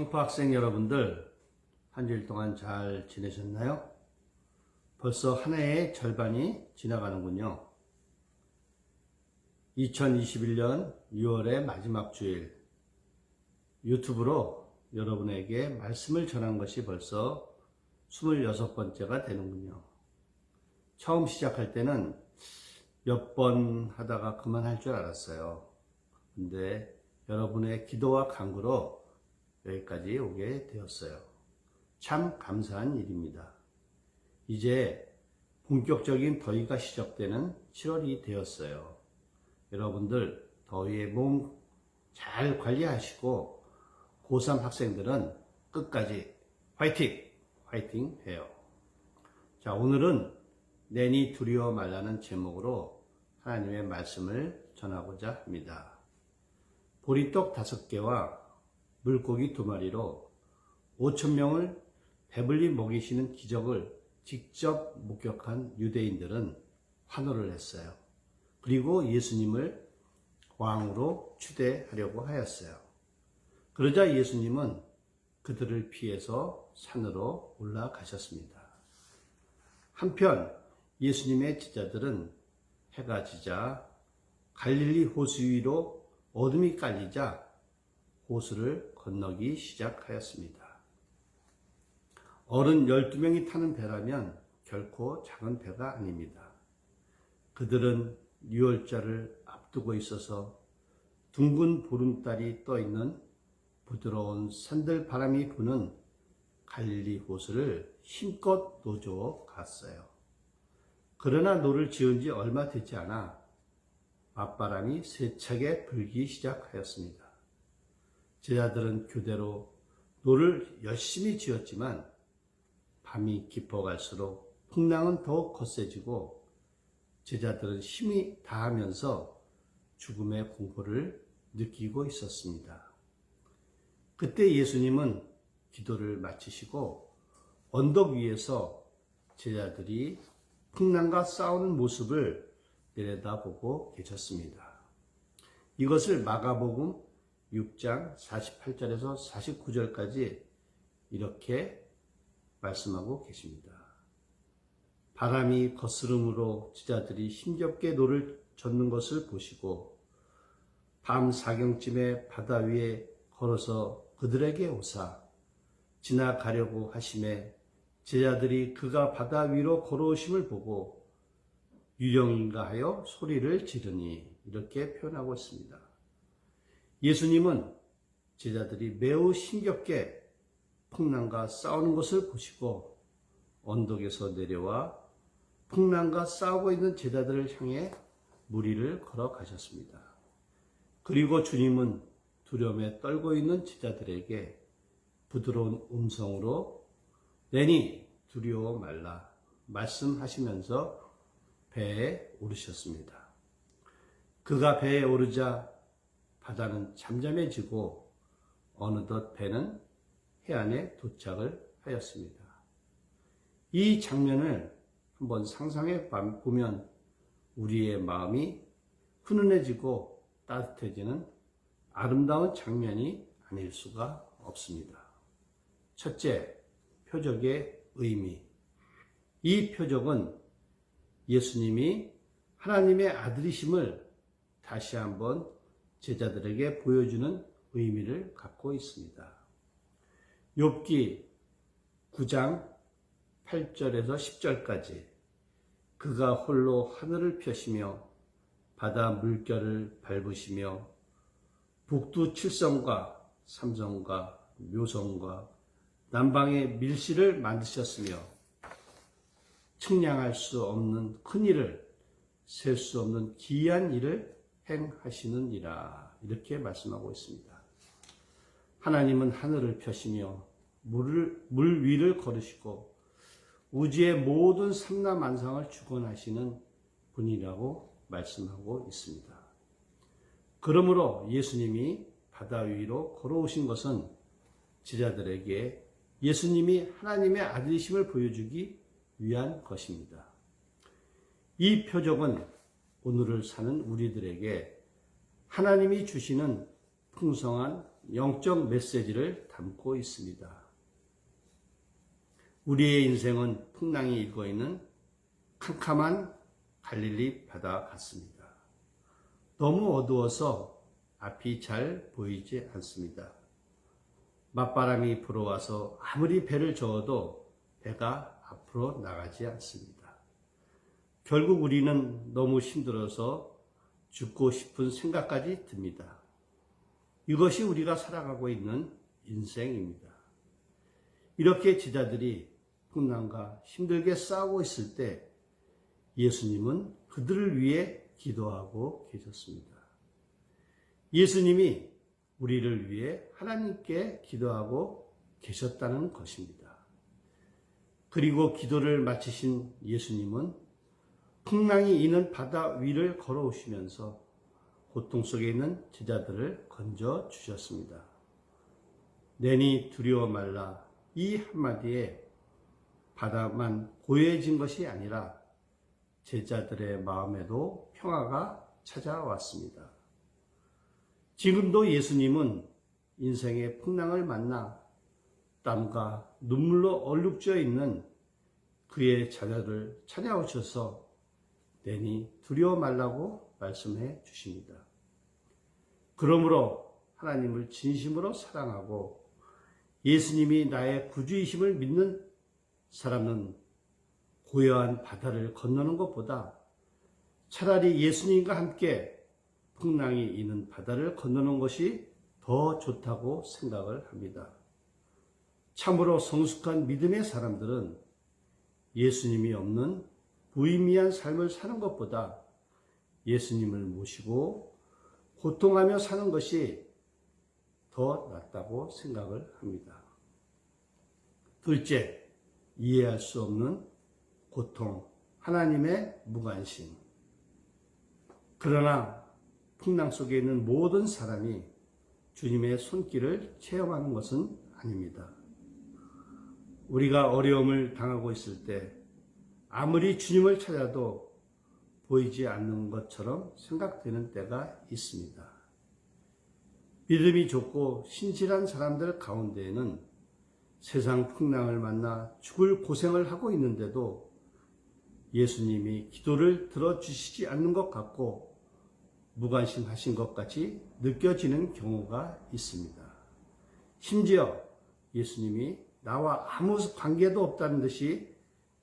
성포학생 여러분들, 한 주일 동안 잘 지내셨나요? 벌써 한 해의 절반이 지나가는군요. 2021년 6월의 마지막 주일, 유튜브로 여러분에게 말씀을 전한 것이 벌써 26번째가 되는군요. 처음 시작할 때는 몇 번 하다가 그만할 줄 알았어요. 근데 여러분의 기도와 간구로 여기까지 오게 되었어요. 참 감사한 일입니다. 이제 본격적인 더위가 시작되는 7월이 되었어요. 여러분들 더위에 몸 잘 관리하시고 고3 학생들은 끝까지 화이팅 해요. 자, 오늘은 내니 두려워 말라는 제목으로 하나님의 말씀을 전하고자 합니다. 보리떡 5개와 물고기 2마리로 5,000명을 배불리 먹이시는 기적을 직접 목격한 유대인들은 환호를 했어요. 그리고 예수님을 왕으로 추대하려고 하였어요. 그러자 예수님은 그들을 피해서 산으로 올라가셨습니다. 한편 예수님의 제자들은 해가 지자 갈릴리 호수 위로 어둠이 깔리자 호수를 건너기 시작하였습니다. 어른 12명이 타는 배라면 결코 작은 배가 아닙니다. 그들은 유월절을 앞두고 있어서 둥근 보름달이 떠있는 부드러운 산들 바람이 부는 갈릴리 호수를 힘껏 노조 갔어요. 그러나 노를 지은 지 얼마 되지 않아 맞바람이 세차게 불기 시작하였습니다. 제자들은 교대로 노를 열심히 지었지만 밤이 깊어갈수록 풍랑은 더욱 거세지고 제자들은 힘이 다하면서 죽음의 공포를 느끼고 있었습니다. 그때 예수님은 기도를 마치시고 언덕 위에서 제자들이 풍랑과 싸우는 모습을 내려다보고 계셨습니다. 이것을 마가복음 6장 48절에서 49절까지 이렇게 말씀하고 계십니다. 바람이 거스름으로 제자들이 힘겹게 노를 젓는 것을 보시고 밤 사경쯤에 바다 위에 걸어서 그들에게 오사 지나가려고 하심에 제자들이 그가 바다 위로 걸어오심을 보고 유령인가 하여 소리를 지르니 이렇게 표현하고 있습니다. 예수님은 제자들이 매우 힘겹게 풍랑과 싸우는 것을 보시고 언덕에서 내려와 풍랑과 싸우고 있는 제자들을 향해 무리를 걸어가셨습니다. 그리고 주님은 두려움에 떨고 있는 제자들에게 부드러운 음성으로 내니 두려워 말라 말씀하시면서 배에 오르셨습니다. 그가 배에 오르자 바다는 잠잠해지고 어느덧 배는 해안에 도착을 하였습니다. 이 장면을 한번 상상해 보면 우리의 마음이 훈훈해지고 따뜻해지는 아름다운 장면이 아닐 수가 없습니다. 첫째, 표적의 의미. 이 표적은 예수님이 하나님의 아들이심을 다시 한번 제자들에게 보여주는 의미를 갖고 있습니다. 욥기 9장 8절에서 10절까지 그가 홀로 하늘을 펴시며 바다 물결을 밟으시며 북두 7성과 삼성과 묘성과 남방의 밀실을 만드셨으며 측량할 수 없는 큰 일을 셀 수 없는 기이한 일을 행하시느니라 이렇게 말씀하고 있습니다. 하나님은 하늘을 펴시며 물 위를 걸으시고 우주의 모든 삼라만상을 주권하시는 분이라고 말씀하고 있습니다. 그러므로 예수님이 바다 위로 걸어오신 것은 제자들에게 예수님이 하나님의 아들이심을 보여주기 위한 것입니다. 이 표적은 오늘을 사는 우리들에게 하나님이 주시는 풍성한 영적 메시지를 담고 있습니다. 우리의 인생은 풍랑이 일고 있는 캄캄한 갈릴리 바다 같습니다. 너무 어두워서 앞이 잘 보이지 않습니다. 맞바람이 불어와서 아무리 배를 저어도 배가 앞으로 나가지 않습니다. 결국 우리는 너무 힘들어서 죽고 싶은 생각까지 듭니다. 이것이 우리가 살아가고 있는 인생입니다. 이렇게 제자들이 풍랑과 힘들게 싸우고 있을 때 예수님은 그들을 위해 기도하고 계셨습니다. 예수님이 우리를 위해 하나님께 기도하고 계셨다는 것입니다. 그리고 기도를 마치신 예수님은 풍랑이 있는 바다 위를 걸어오시면서 고통 속에 있는 제자들을 건져 주셨습니다. 내니 두려워 말라, 이 한마디에 바다만 고요해진 것이 아니라 제자들의 마음에도 평화가 찾아왔습니다. 지금도 예수님은 인생의 풍랑을 만나 땀과 눈물로 얼룩져 있는 그의 자녀를 찾아오셔서 내니 두려워 말라고 말씀해 주십니다. 그러므로 하나님을 진심으로 사랑하고 예수님이 나의 구주이심을 믿는 사람은 고요한 바다를 건너는 것보다 차라리 예수님과 함께 풍랑이 있는 바다를 건너는 것이 더 좋다고 생각을 합니다. 참으로 성숙한 믿음의 사람들은 예수님이 없는 무의미한 삶을 사는 것보다 예수님을 모시고 고통하며 사는 것이 더 낫다고 생각을 합니다. 둘째, 이해할 수 없는 고통, 하나님의 무관심. 그러나 풍랑 속에 있는 모든 사람이 주님의 손길을 체험하는 것은 아닙니다. 우리가 어려움을 당하고 있을 때 아무리 주님을 찾아도 보이지 않는 것처럼 생각되는 때가 있습니다. 믿음이 좋고 신실한 사람들 가운데에는 세상 풍랑을 만나 죽을 고생을 하고 있는데도 예수님이 기도를 들어주시지 않는 것 같고 무관심하신 것 같이 느껴지는 경우가 있습니다. 심지어 예수님이 나와 아무 관계도 없다는 듯이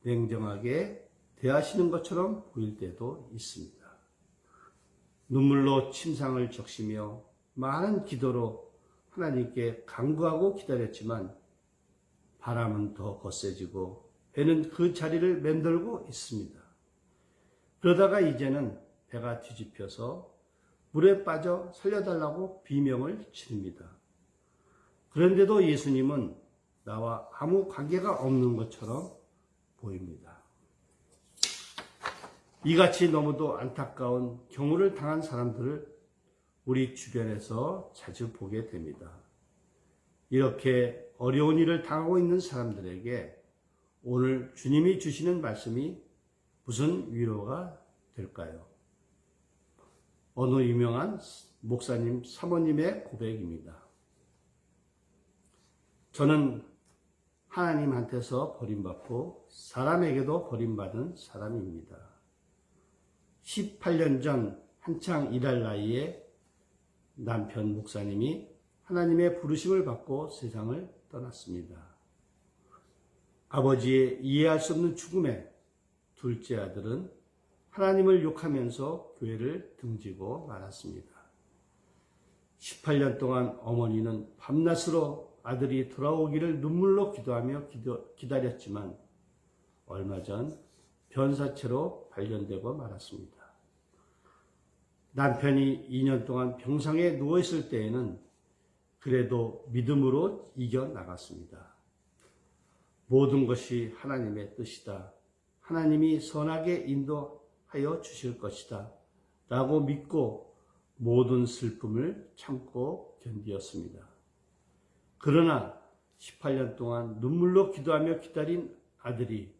냉정하게 대하시는 것처럼 보일 때도 있습니다. 눈물로 침상을 적시며 많은 기도로 하나님께 간구하고 기다렸지만 바람은 더 거세지고 배는 그 자리를 맴돌고 있습니다. 그러다가 이제는 배가 뒤집혀서 물에 빠져 살려달라고 비명을 지릅니다. 그런데도 예수님은 나와 아무 관계가 없는 것처럼 보입니다. 이같이 너무도 안타까운 경우를 당한 사람들을 우리 주변에서 자주 보게 됩니다. 이렇게 어려운 일을 당하고 있는 사람들에게 오늘 주님이 주시는 말씀이 무슨 위로가 될까요? 어느 유명한 목사님, 사모님의 고백입니다. 저는 하나님한테서 버림받고 사람에게도 버림받은 사람입니다. 18년 전 한창 일할 나이에 남편 목사님이 하나님의 부르심을 받고 세상을 떠났습니다. 아버지의 이해할 수 없는 죽음에 둘째 아들은 하나님을 욕하면서 교회를 등지고 말았습니다. 18년 동안 어머니는 밤낮으로 아들이 돌아오기를 눈물로 기도하며 기다렸지만 얼마 전 변사체로 발견되고 말았습니다. 남편이 2년 동안 병상에 누워있을 때에는 그래도 믿음으로 이겨나갔습니다. 모든 것이 하나님의 뜻이다. 하나님이 선하게 인도하여 주실 것이다. 라고 믿고 모든 슬픔을 참고 견디었습니다. 그러나 18년 동안 눈물로 기도하며 기다린 아들이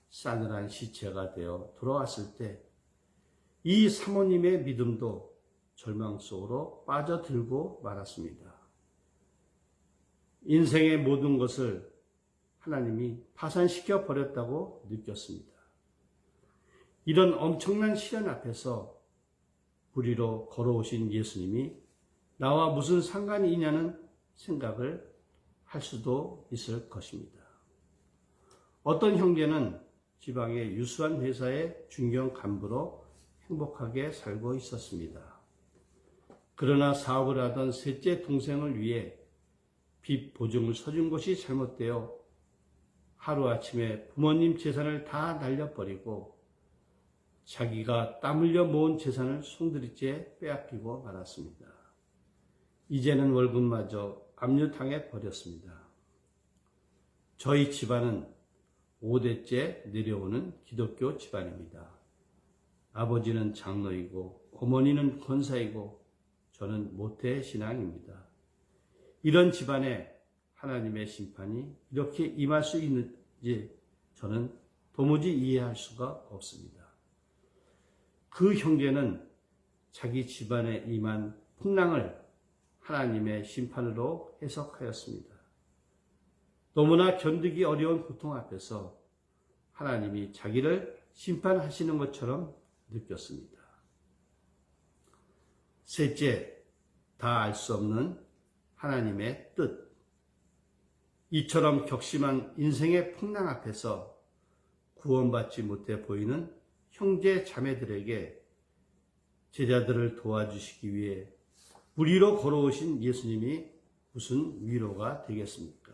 싸늘한 시체가 되어 돌아왔을 때 이 사모님의 믿음도 절망 속으로 빠져들고 말았습니다. 인생의 모든 것을 하나님이 파산시켜 버렸다고 느꼈습니다. 이런 엄청난 시련 앞에서 우리로 걸어오신 예수님이 나와 무슨 상관이 있냐는 생각을 할 수도 있을 것입니다. 어떤 형제는 지방의 유수한 회사의 중견 간부로 행복하게 살고 있었습니다. 그러나 사업을 하던 셋째 동생을 위해 빚 보증을 서준 것이 잘못되어 하루아침에 부모님 재산을 다 날려버리고 자기가 땀 흘려 모은 재산을 송두리째 빼앗기고 말았습니다. 이제는 월급마저 압류당해 버렸습니다. 저희 집안은 5대째 내려오는 기독교 집안입니다. 아버지는 장로이고 어머니는 권사이고 저는 모태 신앙입니다. 이런 집안에 하나님의 심판이 이렇게 임할 수 있는지 저는 도무지 이해할 수가 없습니다. 그 형제는 자기 집안에 임한 풍랑을 하나님의 심판으로 해석하였습니다. 너무나 견디기 어려운 고통 앞에서 하나님이 자기를 심판하시는 것처럼 느꼈습니다. 셋째, 다 알 수 없는 하나님의 뜻. 이처럼 격심한 인생의 풍랑 앞에서 구원받지 못해 보이는 형제 자매들에게 제자들을 도와주시기 위해 우리로 걸어오신 예수님이 무슨 위로가 되겠습니까?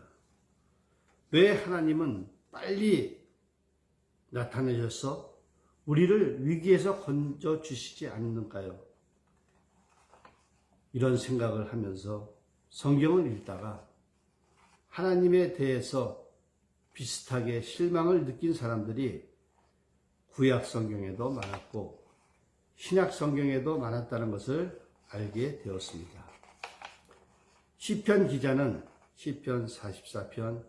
왜 하나님은 빨리 나타내셔서 우리를 위기에서 건져주시지 않는가요? 이런 생각을 하면서 성경을 읽다가 하나님에 대해서 비슷하게 실망을 느낀 사람들이 구약 성경에도 많았고 신약 성경에도 많았다는 것을 알게 되었습니다. 시편 기자는 시편 44편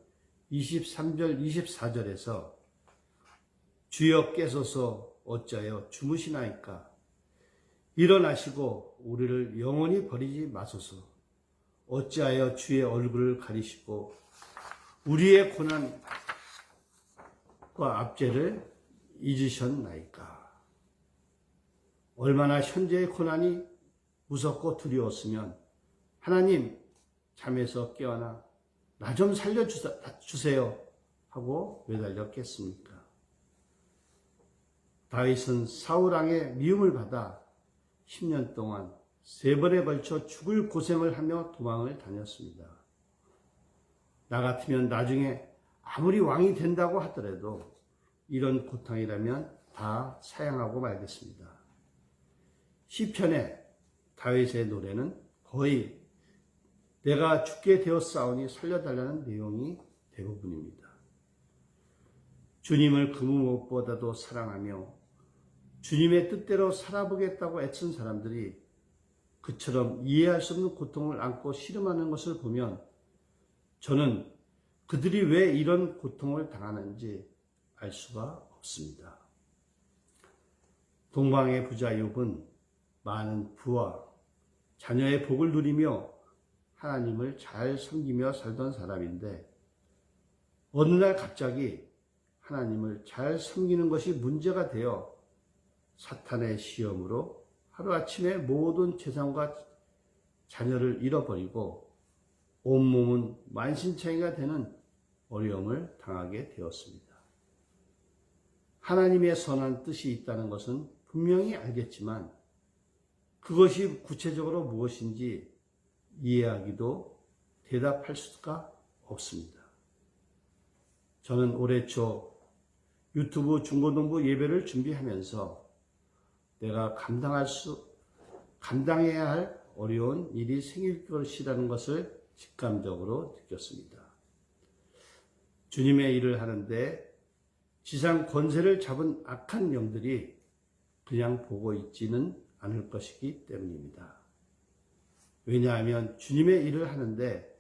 23절 24절에서 주여 깨소서 어찌하여 주무시나이까 일어나시고 우리를 영원히 버리지 마소서 어찌하여 주의 얼굴을 가리시고 우리의 고난과 압제를 잊으셨나이까. 얼마나 현재의 고난이 무섭고 두려웠으면 하나님 잠에서 깨어나 나 좀 살려주세요 하고 매달렸겠습니까? 다윗은 사울왕의 미움을 받아 10년 동안 3번에 걸쳐 죽을 고생을 하며 도망을 다녔습니다. 나 같으면 나중에 아무리 왕이 된다고 하더라도 이런 고통이라면 다 사양하고 말겠습니다. 시편의 다윗의 노래는 거의 내가 죽게 되었사오니 살려달라는 내용이 대부분입니다. 주님을 그 무엇보다도 사랑하며 주님의 뜻대로 살아보겠다고 애쓴 사람들이 그처럼 이해할 수 없는 고통을 안고 씨름하는 것을 보면 저는 그들이 왜 이런 고통을 당하는지 알 수가 없습니다. 동방의 부자 욥은 많은 부와 자녀의 복을 누리며 하나님을 잘 섬기며 살던 사람인데 어느 날 갑자기 하나님을 잘 섬기는 것이 문제가 되어 사탄의 시험으로 하루아침에 모든 재산과 자녀를 잃어버리고 온몸은 만신창이가 되는 어려움을 당하게 되었습니다. 하나님의 선한 뜻이 있다는 것은 분명히 알겠지만 그것이 구체적으로 무엇인지 이해하기도 대답할 수가 없습니다. 저는 올해 초 유튜브 중고등부 예배를 준비하면서 내가 감당해야 할 어려운 일이 생길 것이라는 것을 직감적으로 느꼈습니다. 주님의 일을 하는데 지상 권세를 잡은 악한 영들이 그냥 보고 있지는 않을 것이기 때문입니다. 왜냐하면 주님의 일을 하는데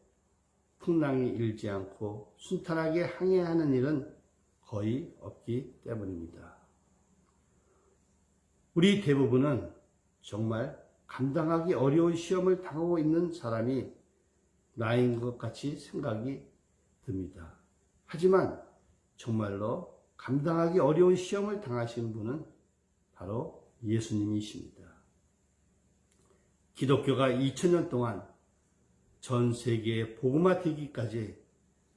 풍랑이 일지 않고 순탄하게 항해하는 일은 거의 없기 때문입니다. 우리 대부분은 정말 감당하기 어려운 시험을 당하고 있는 사람이 나인 것 같이 생각이 듭니다. 하지만 정말로 감당하기 어려운 시험을 당하시는 분은 바로 예수님이십니다. 기독교가 2000년 동안 전 세계에 복음화 되기까지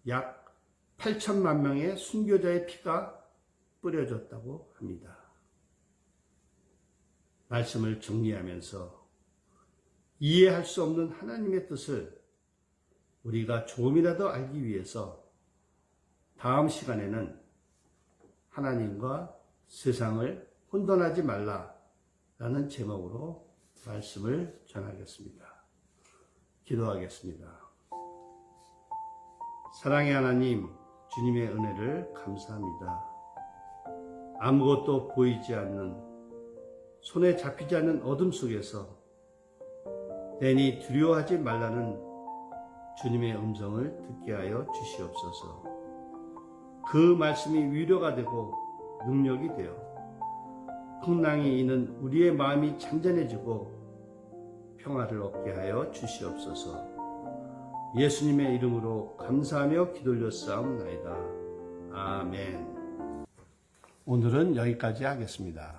약 8천만 명의 순교자의 피가 뿌려졌다고 합니다. 말씀을 정리하면서 이해할 수 없는 하나님의 뜻을 우리가 조금이라도 알기 위해서 다음 시간에는 하나님과 세상을 혼돈하지 말라라는 제목으로 말씀을 전하겠습니다. 기도하겠습니다. 사랑의 하나님, 주님의 은혜를 감사합니다. 아무것도 보이지 않는, 손에 잡히지 않는 어둠 속에서 내니 두려워하지 말라는 주님의 음성을 듣게 하여 주시옵소서. 그 말씀이 위로가 되고 능력이 되어 풍랑이 있는 우리의 마음이 잔잔해지고 평화를 얻게 하여 주시옵소서. 예수님의 이름으로 감사하며 기도 올렸사옵나이다. 아멘. 오늘은 여기까지 하겠습니다.